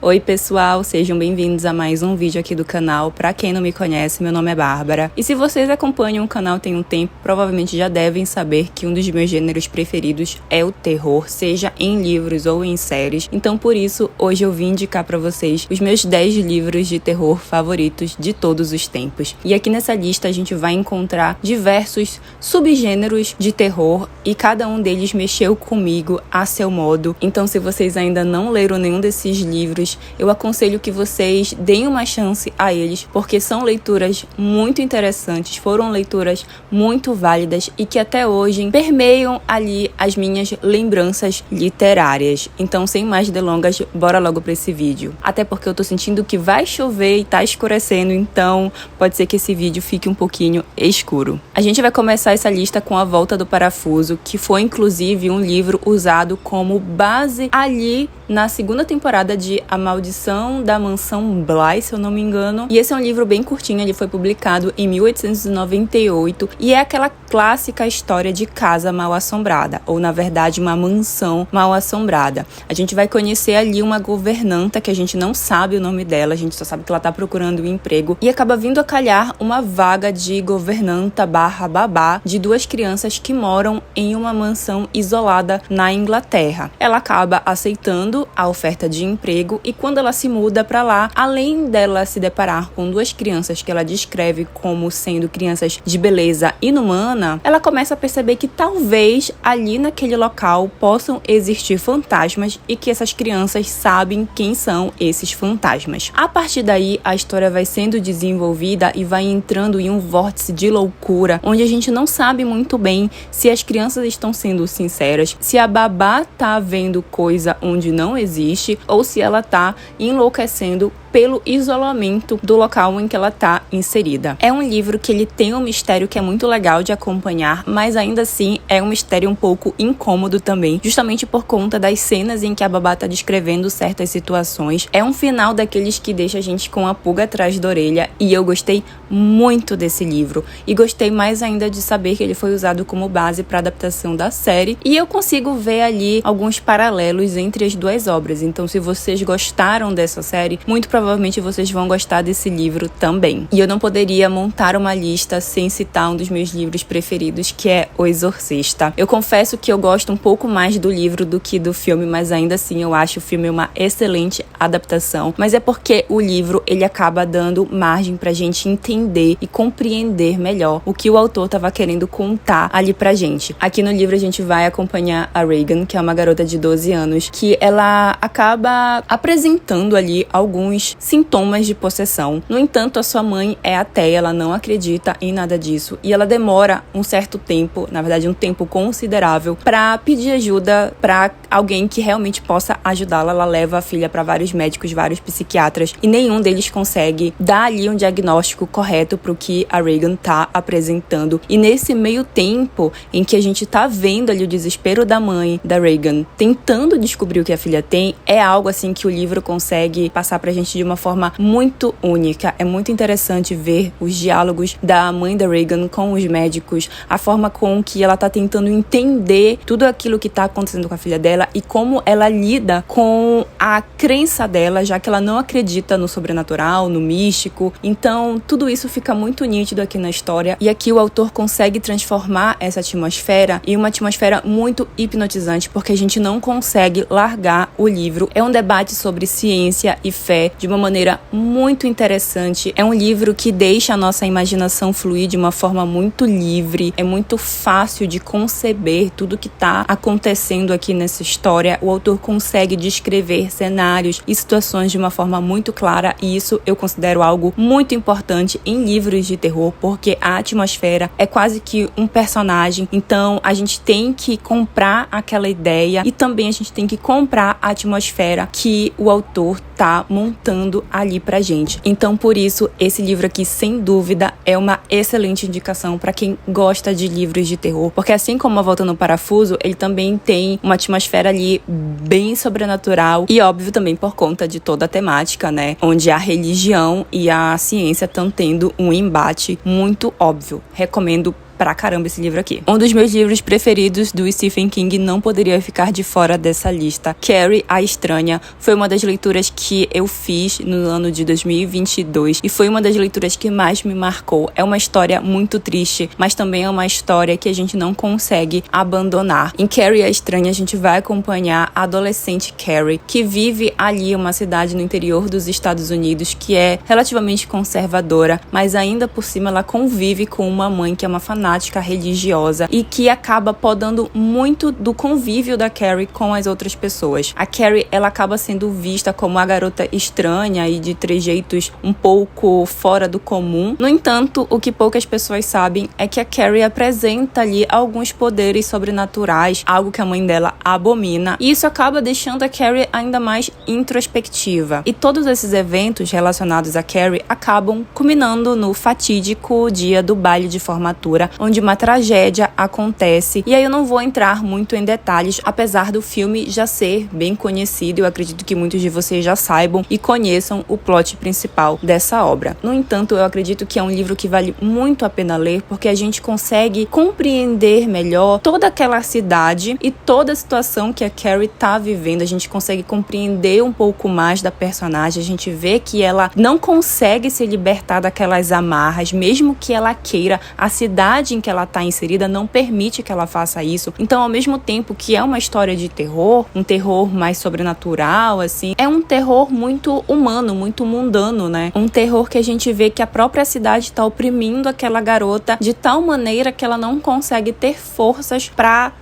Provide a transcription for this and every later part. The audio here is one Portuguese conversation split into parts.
Oi pessoal, sejam bem-vindos a mais um vídeo aqui do canal. Pra quem não me conhece, meu nome é Bárbara. E se vocês acompanham o canal tem um tempo, provavelmente já devem saber que um dos meus gêneros preferidos é o terror, seja em livros ou em séries. Então por isso, hoje eu vim indicar pra vocês os meus 10 livros de terror favoritos de todos os tempos. E aqui nessa lista a gente vai encontrar diversos subgêneros de terror e cada um deles mexeu comigo a seu modo. Então se vocês ainda não leram nenhum desses livros, eu aconselho que vocês deem uma chance a eles, porque são leituras muito interessantes, foram leituras muito válidas e que até hoje permeiam ali as minhas lembranças literárias. Então, sem mais delongas, bora logo para esse vídeo. Até porque eu tô sentindo que vai chover e tá escurecendo, então pode ser que esse vídeo fique um pouquinho escuro. A gente vai começar essa lista com A Volta do Parafuso, que foi inclusive um livro usado como base ali na segunda temporada de A Maldição da Mansão Bly, se eu não me engano. E esse é um livro bem curtinho, ele foi publicado em 1898 e é aquela clássica história de casa mal assombrada, ou na verdade uma mansão mal assombrada. A gente vai conhecer ali uma governanta que a gente não sabe o nome dela, a gente só sabe que ela tá procurando um emprego e acaba vindo a calhar uma vaga de governanta barra babá de duas crianças que moram em uma mansão isolada na Inglaterra. Ela acaba aceitando a oferta de emprego e quando ela se muda para lá, além dela se deparar com duas crianças que ela descreve como sendo crianças de beleza inumana, ela começa a perceber que talvez ali naquele local possam existir fantasmas e que essas crianças sabem quem são esses fantasmas. A partir daí, a história vai sendo desenvolvida e vai entrando em um vórtice de loucura, onde a gente não sabe muito bem se as crianças estão sendo sinceras, se a babá tá vendo coisa onde não existe ou se ela tá enlouquecendo pelo isolamento do local em que ela tá inserida. É um livro que ele tem um mistério que é muito legal de acompanhar, mas ainda assim é um mistério um pouco incômodo também, justamente por conta das cenas em que a babá tá descrevendo certas situações. É um final daqueles que deixa a gente com a pulga atrás da orelha e eu gostei muito desse livro e gostei mais ainda de saber que ele foi usado como base para adaptação da série e eu consigo ver ali alguns paralelos entre as duas obras. Então se vocês gostaram dessa série, muito provavelmente vocês vão gostar desse livro também. E eu não poderia montar uma lista sem citar um dos meus livros preferidos, que é O Exorcista. Eu confesso que eu gosto um pouco mais do livro do que do filme, mas ainda assim eu acho o filme uma excelente adaptação. Mas é porque o livro, ele acaba dando margem pra gente entender e compreender melhor o que o autor estava querendo contar ali pra gente. Aqui no livro a gente vai acompanhar a Regan, que é uma garota de 12 anos, que ela acaba apresentando ali alguns sintomas de possessão. No entanto, a sua mãe é ateia, ela não acredita em nada disso e ela demora um certo tempo, na verdade um tempo considerável, para pedir ajuda para alguém que realmente possa ajudá-la. Ela leva a filha para vários médicos, vários psiquiatras e nenhum deles consegue dar ali um diagnóstico correto para o que a Regan tá apresentando. E nesse meio tempo em que a gente tá vendo ali o desespero da mãe da Regan tentando descobrir o que a filha tem, é algo assim que o livro consegue passar pra gente de uma forma muito única. É muito interessante ver os diálogos da mãe da Regan com os médicos, a forma com que ela tá tentando entender tudo aquilo que tá acontecendo com a filha dela e como ela lida com a crença dela, já que ela não acredita no sobrenatural, no místico. Então, tudo isso fica muito nítido aqui na história e aqui o autor consegue transformar essa atmosfera em uma atmosfera muito hipnotizante, porque a gente não consegue largar o livro. É um debate sobre ciência e fé de uma maneira muito interessante. É um livro que deixa a nossa imaginação fluir de uma forma muito livre. É muito fácil de conceber tudo que está acontecendo aqui nessa história. O autor consegue descrever cenários e situações de uma forma muito clara e isso eu considero algo muito importante em livros de terror, porque a atmosfera é quase que um personagem. Então a gente tem que comprar aquela ideia e também a gente tem que comprar a atmosfera que o autor tá montando ali pra gente. Então, por isso, esse livro aqui, sem dúvida, é uma excelente indicação pra quem gosta de livros de terror, porque assim como A Volta no Parafuso, ele também tem uma atmosfera ali bem sobrenatural e, óbvio, também por conta de toda a temática, né? Onde a religião e a ciência estão tendo um embate muito óbvio. Recomendo pra caramba esse livro aqui. Um dos meus livros preferidos do Stephen King não poderia ficar de fora dessa lista. Carrie, a Estranha, foi uma das leituras que eu fiz no ano de 2022 e foi uma das leituras que mais me marcou. É uma história muito triste, mas também é uma história que a gente não consegue abandonar. Em Carrie, a Estranha, a gente vai acompanhar a adolescente Carrie, que vive ali uma cidade no interior dos Estados Unidos que é relativamente conservadora, mas ainda por cima ela convive com uma mãe que é uma fanática religiosa e que acaba podando muito do convívio da Carrie com as outras pessoas. A Carrie, ela acaba sendo vista como a garota estranha e de trejeitos um pouco fora do comum. No entanto, o que poucas pessoas sabem é que a Carrie apresenta ali alguns poderes sobrenaturais, algo que a mãe dela abomina, e isso acaba deixando a Carrie ainda mais introspectiva. E todos esses eventos relacionados a Carrie acabam culminando no fatídico dia do baile de formatura, onde uma tragédia acontece. E aí eu não vou entrar muito em detalhes, apesar do filme já ser bem conhecido. Eu acredito que muitos de vocês já saibam e conheçam o plot principal dessa obra. No entanto, eu acredito que é um livro que vale muito a pena ler, porque a gente consegue compreender melhor toda aquela cidade e toda a situação que a Carrie tá vivendo. A gente consegue compreender um pouco mais da personagem. A gente vê que ela não consegue se libertar daquelas amarras, mesmo que ela queira. A cidade em que ela tá inserida não permite que ela faça isso. Então, ao mesmo tempo que é uma história de terror, um terror mais sobrenatural, assim, é um terror muito humano, muito mundano, né? Um terror que a gente vê que a própria cidade tá oprimindo aquela garota de tal maneira que ela não consegue ter forças pra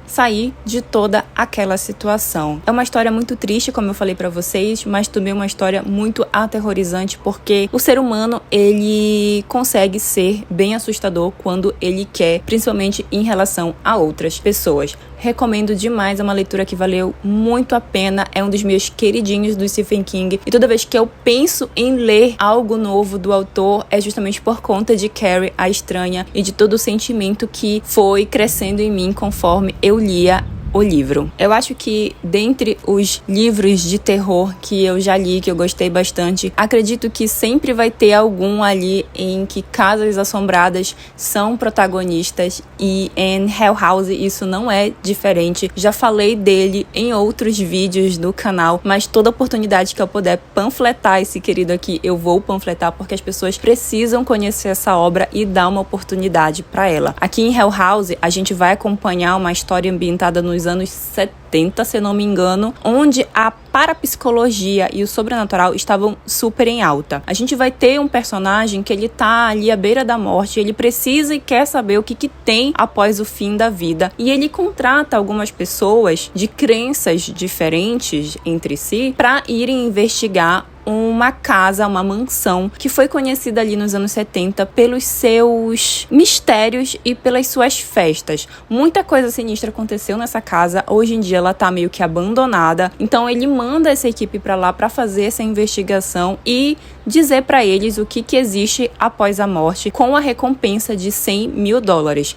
sair de toda aquela situação. É uma história muito triste, como eu falei pra vocês, mas também uma história muito aterrorizante, porque o ser humano, ele consegue ser bem assustador quando ele quer, principalmente em relação a outras pessoas. Recomendo demais, é uma leitura que valeu muito a pena, é um dos meus queridinhos do Stephen King, e toda vez que eu penso em ler algo novo do autor, é justamente por conta de Carrie, a Estranha, e de todo o sentimento que foi crescendo em mim conforme eu lia o livro. Eu acho que dentre os livros de terror que eu já li, que eu gostei bastante, acredito que sempre vai ter algum ali em que casas assombradas são protagonistas, e em Hell House isso não é diferente. Já falei dele em outros vídeos do canal, mas toda oportunidade que eu puder panfletar esse querido aqui, eu vou panfletar, porque as pessoas precisam conhecer essa obra e dar uma oportunidade para ela. Aqui em Hell House, a gente vai acompanhar uma história ambientada nos anos 70, se não me engano, onde a parapsicologia e o sobrenatural estavam super em alta. A gente vai ter um personagem que ele tá ali à beira da morte, ele precisa e quer saber o que tem após o fim da vida, e ele contrata algumas pessoas de crenças diferentes entre si para irem investigar uma casa, uma mansão que foi conhecida ali nos anos 70 pelos seus mistérios e pelas suas festas. Muita coisa sinistra aconteceu nessa casa. Hoje em dia ela tá meio que abandonada. Então ele manda essa equipe para lá para fazer essa investigação e dizer para eles o que existe após a morte, com a recompensa de $100 mil.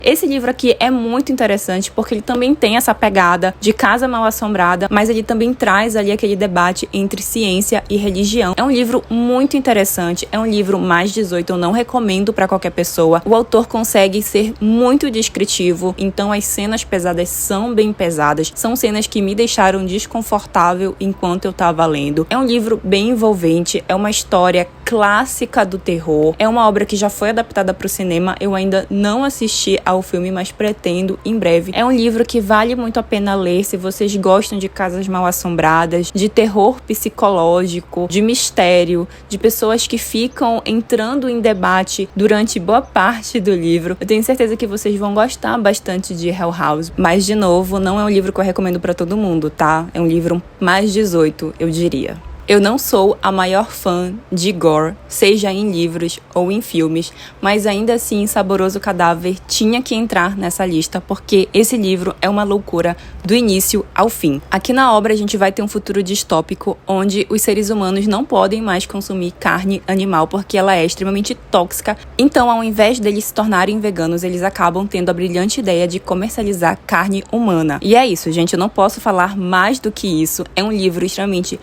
Esse livro aqui é muito interessante porque ele também tem essa pegada de casa mal assombrada, mas ele também traz ali aquele debate entre ciência e religião. É um livro muito interessante, é um livro mais 18, eu não recomendo para qualquer pessoa. O autor consegue ser muito descritivo, então as cenas pesadas são bem pesadas, são cenas que me deixaram desconfortável enquanto eu tava lendo. É um livro bem envolvente, é uma história clássica do terror, é uma obra que já foi adaptada para o cinema. Eu ainda não assisti ao filme, mas pretendo em breve. É um livro que vale muito a pena ler se vocês gostam de casas mal assombradas, de terror psicológico, de mistério, de pessoas que ficam entrando em debate durante boa parte do livro. Eu tenho certeza que vocês vão gostar bastante de Hell House, mas de novo, não é um livro que eu recomendo para todo mundo, tá? É um livro mais 18, eu diria. Eu não sou a maior fã de gore, seja em livros ou em filmes, mas ainda assim Saboroso Cadáver tinha que entrar nessa lista, porque esse livro é uma loucura do início ao fim. Aqui na obra a gente vai ter um futuro distópico onde os seres humanos não podem mais consumir carne animal porque ela é extremamente tóxica. Então, ao invés deles se tornarem veganos, eles acabam tendo a brilhante ideia de comercializar carne humana. E é isso, gente, eu não posso falar mais do que isso. É um livro extremamente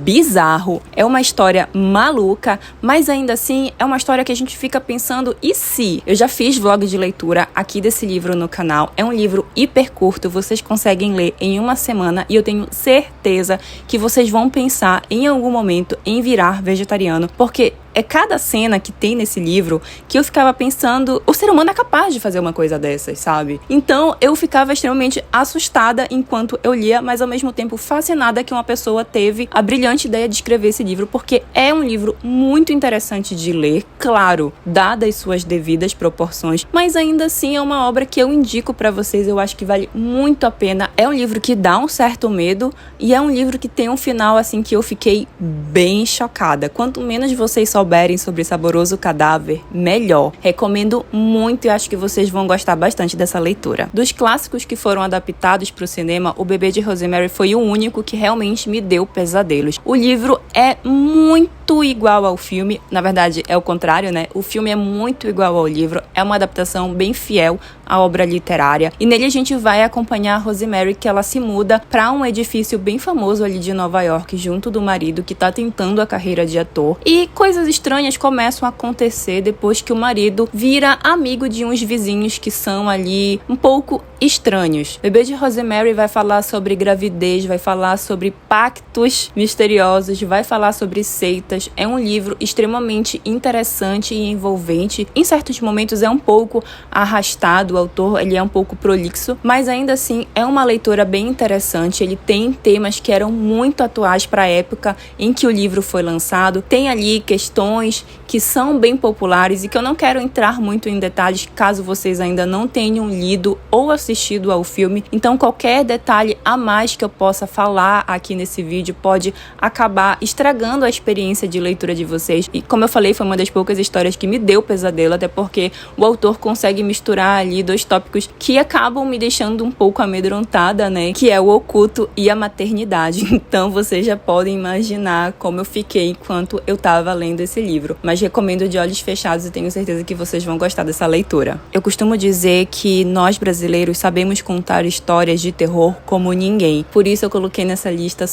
bizarro, é uma história maluca, mas ainda assim é uma história que a gente fica pensando, e se? Eu já fiz vlog de leitura aqui desse livro no canal, é um livro hiper curto, vocês conseguem ler em uma semana e eu tenho certeza que vocês vão pensar em algum momento em virar vegetariano, porque é cada cena que tem nesse livro que eu ficava pensando, o ser humano é capaz de fazer uma coisa dessas, sabe? Então eu ficava extremamente assustada enquanto eu lia, mas ao mesmo tempo fascinada que uma pessoa teve a brilhante ideia de escrever esse livro, porque é um livro muito interessante de ler, claro, dadas suas devidas proporções, mas ainda assim é uma obra que eu indico pra vocês, eu acho que vale muito a pena. É um livro que dá um certo medo e é um livro que tem um final assim que eu fiquei bem chocada. Quanto menos vocês souberem sobre Saboroso Cadáver, melhor. Recomendo muito e acho que vocês vão gostar bastante dessa leitura. Dos clássicos que foram adaptados para o cinema, O Bebê de Rosemary foi o único que realmente me deu pesadelos. O livro é muito igual ao filme, na verdade é o contrário, né? O filme é muito igual ao livro, é uma adaptação bem fiel à obra literária e nele a gente vai acompanhar a Rosemary, que ela se muda para um edifício bem famoso ali de Nova York, junto do marido que tá tentando a carreira de ator, e coisas estranhas começam a acontecer depois que o marido vira amigo de uns vizinhos que são ali um pouco estranhos. Bebê de Rosemary vai falar sobre gravidez, vai falar sobre pactos misteriosos, vai falar sobre seitas. É um livro extremamente interessante e envolvente. Em certos momentos é um pouco arrastado, o autor ele é um pouco prolixo, mas ainda assim é uma leitura bem interessante. Ele tem temas que eram muito atuais para a época em que o livro foi lançado. Tem ali questões que são bem populares e que eu não quero entrar muito em detalhes caso vocês ainda não tenham lido ou assistido ao filme. Então qualquer detalhe a mais que eu possa falar aqui nesse vídeo pode acabar estragando a experiência de leitura de vocês. E como eu falei, foi uma das poucas histórias que me deu pesadelo, até porque o autor consegue misturar ali dois tópicos que acabam me deixando um pouco amedrontada, né? Que é o oculto e a maternidade. Então vocês já podem imaginar como eu fiquei enquanto eu tava lendo esse livro. Mas recomendo de olhos fechados e tenho certeza que vocês vão gostar dessa leitura. Eu costumo dizer que nós brasileiros sabemos contar histórias de terror como ninguém. Por isso eu coloquei nessa lista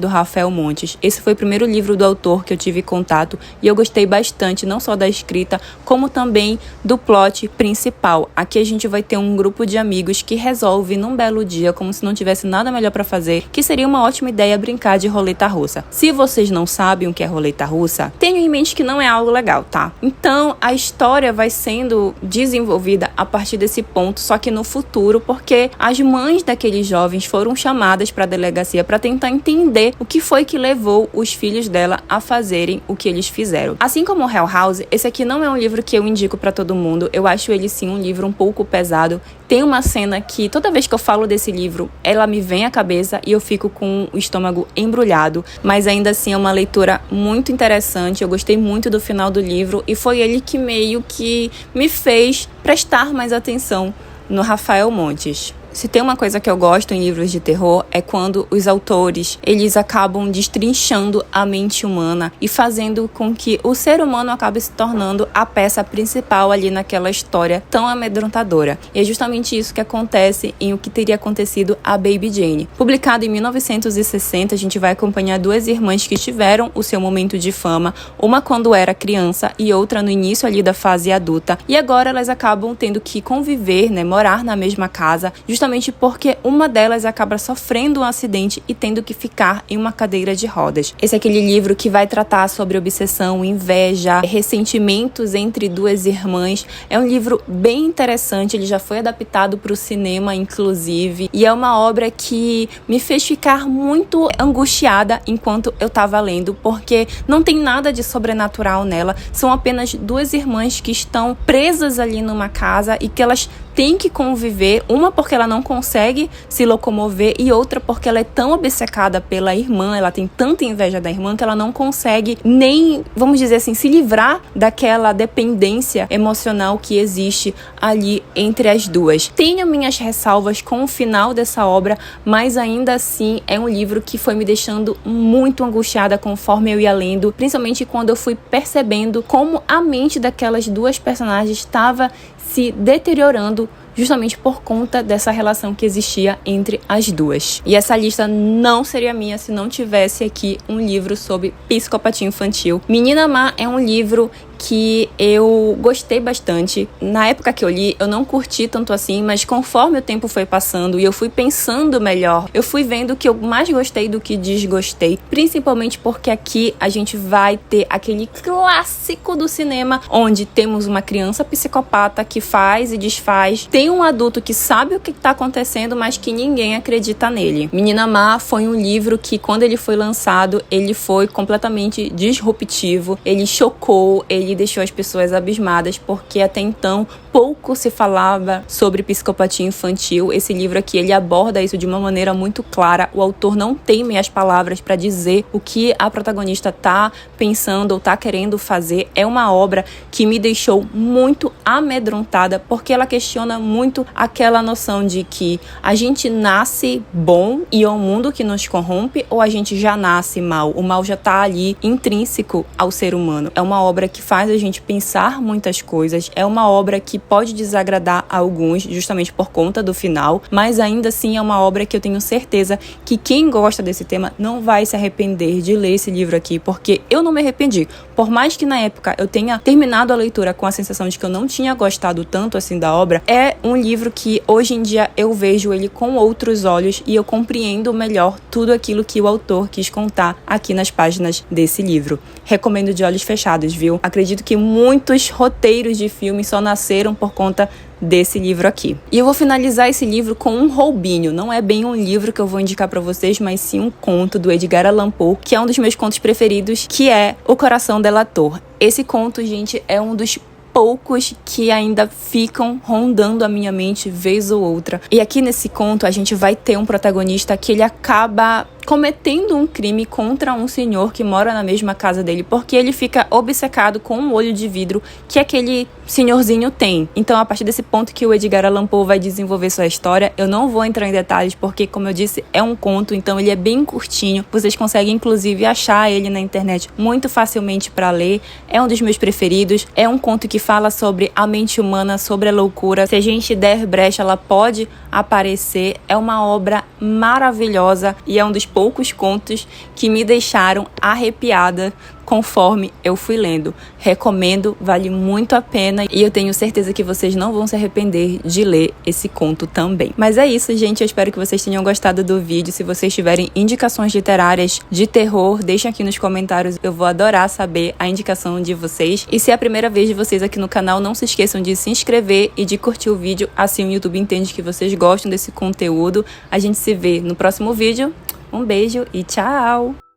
do Rafael Montes. Esse foi o primeiro livro do autor que eu tive contato e eu gostei bastante, não só da escrita, como também do plot principal. Aqui a gente vai ter um grupo de amigos que resolve num belo dia, como se não tivesse nada melhor para fazer, que seria uma ótima ideia brincar de roleta russa. Se vocês não sabem o que é roleta russa, tenham em mente que não é algo legal, tá? Então a história vai sendo desenvolvida a partir desse ponto, só que no futuro, porque as mães daqueles jovens foram chamadas para a delegacia para tentar entender o que foi que levou os filhos dela a fazerem o que eles fizeram. Assim como o Hell House, esse aqui não é um livro que eu indico pra todo mundo. Eu acho ele sim um livro um pouco pesado. Tem uma cena que toda vez que eu falo desse livro, ela me vem à cabeça e eu fico com o estômago embrulhado, mas ainda assim é uma leitura muito interessante. Eu gostei muito do final do livro e foi ele que meio que me fez prestar mais atenção no Rafael Montes. Se tem uma coisa que eu gosto em livros de terror é quando os autores, eles acabam destrinchando a mente humana e fazendo com que o ser humano acabe se tornando a peça principal ali naquela história tão amedrontadora. E é justamente isso que acontece em O que Teria Acontecido a Baby Jane. Publicado em 1960, a gente vai acompanhar duas irmãs que tiveram o seu momento de fama, uma quando era criança e outra no início ali da fase adulta. E agora elas acabam tendo que conviver, né, morar na mesma casa, justamente porque uma delas acaba sofrendo um acidente e tendo que ficar em uma cadeira de rodas. Esse é aquele livro que vai tratar sobre obsessão, inveja, ressentimentos entre duas irmãs. É um livro bem interessante, ele já foi adaptado para o cinema, inclusive, e é uma obra que me fez ficar muito angustiada enquanto eu estava lendo, porque não tem nada de sobrenatural nela, são apenas duas irmãs que estão presas ali numa casa e que elas têm que conviver, uma porque ela não consegue se locomover e outra porque ela é tão obcecada pela irmã, ela tem tanta inveja da irmã que ela não consegue nem, vamos dizer assim, se livrar daquela dependência emocional que existe ali entre as duas. Tenho minhas ressalvas com o final dessa obra, mas ainda assim é um livro que foi me deixando muito angustiada conforme eu ia lendo, principalmente quando eu fui percebendo como a mente daquelas duas personagens estava se deteriorando justamente por conta dessa relação que existia entre as duas. E essa lista não seria minha se não tivesse aqui um livro sobre psicopatia infantil. Menina Má é um livro que eu gostei bastante. Na época que eu li, eu não curti tanto assim, mas conforme o tempo foi passando e eu fui pensando melhor, eu fui vendo que eu mais gostei do que desgostei, principalmente porque aqui a gente vai ter aquele clássico do cinema, onde temos uma criança psicopata que faz e desfaz, tem um adulto que sabe o que está acontecendo, mas que ninguém acredita nele. Menina Má foi um livro que, quando ele foi lançado, ele foi completamente disruptivo, ele chocou, ele deixou as pessoas abismadas, porque até então pouco se falava sobre psicopatia infantil. Esse livro aqui, ele aborda isso de uma maneira muito clara. O autor não tem meias palavras para dizer o que a protagonista tá pensando ou tá querendo fazer. É uma obra que me deixou muito amedrontada, porque ela questiona muito aquela noção de que a gente nasce bom e é o mundo que nos corrompe, ou a gente já nasce mal. O mal já tá ali intrínseco ao ser humano. É uma obra que faz a gente pensar muitas coisas. É uma obra que pode desagradar a alguns, justamente por conta do final, mas ainda assim é uma obra que eu tenho certeza que quem gosta desse tema não vai se arrepender de ler esse livro aqui, porque eu não me arrependi. Por mais que na época eu tenha terminado a leitura com a sensação de que eu não tinha gostado tanto assim da obra, é um livro que hoje em dia eu vejo ele com outros olhos e eu compreendo melhor tudo aquilo que o autor quis contar aqui nas páginas desse livro. Recomendo de olhos fechados, viu? Acredito que muitos roteiros de filmes só nasceram por conta desse livro aqui. E eu vou finalizar esse livro com um roubinho. Não é bem um livro que eu vou indicar pra vocês, mas sim um conto do Edgar Allan Poe, que é um dos meus contos preferidos, que é O Coração Delator. Esse conto, gente, é um dos poucos que ainda ficam rondando a minha mente vez ou outra. E aqui nesse conto a gente vai ter um protagonista que ele acaba cometendo um crime contra um senhor que mora na mesma casa dele, porque ele fica obcecado com um olho de vidro que aquele senhorzinho tem. Então, a partir desse ponto que o Edgar Allan Poe vai desenvolver sua história, eu não vou entrar em detalhes, porque, como eu disse, é um conto, então ele é bem curtinho. Vocês conseguem, inclusive, achar ele na internet muito facilmente para ler. É um dos meus preferidos. É um conto que fala sobre a mente humana, sobre a loucura. Se a gente der brecha, ela pode aparecer. É uma obra maravilhosa e é um dos poucos contos que me deixaram arrepiada conforme eu fui lendo. Recomendo, vale muito a pena e eu tenho certeza que vocês não vão se arrepender de ler esse conto também. Mas é isso, gente. Eu espero que vocês tenham gostado do vídeo. Se vocês tiverem indicações literárias de terror, deixem aqui nos comentários. Eu vou adorar saber a indicação de vocês. E se é a primeira vez de vocês aqui no canal, não se esqueçam de se inscrever e de curtir o vídeo. Assim o YouTube entende que vocês gostam desse conteúdo. A gente se vê no próximo vídeo. Um beijo e tchau!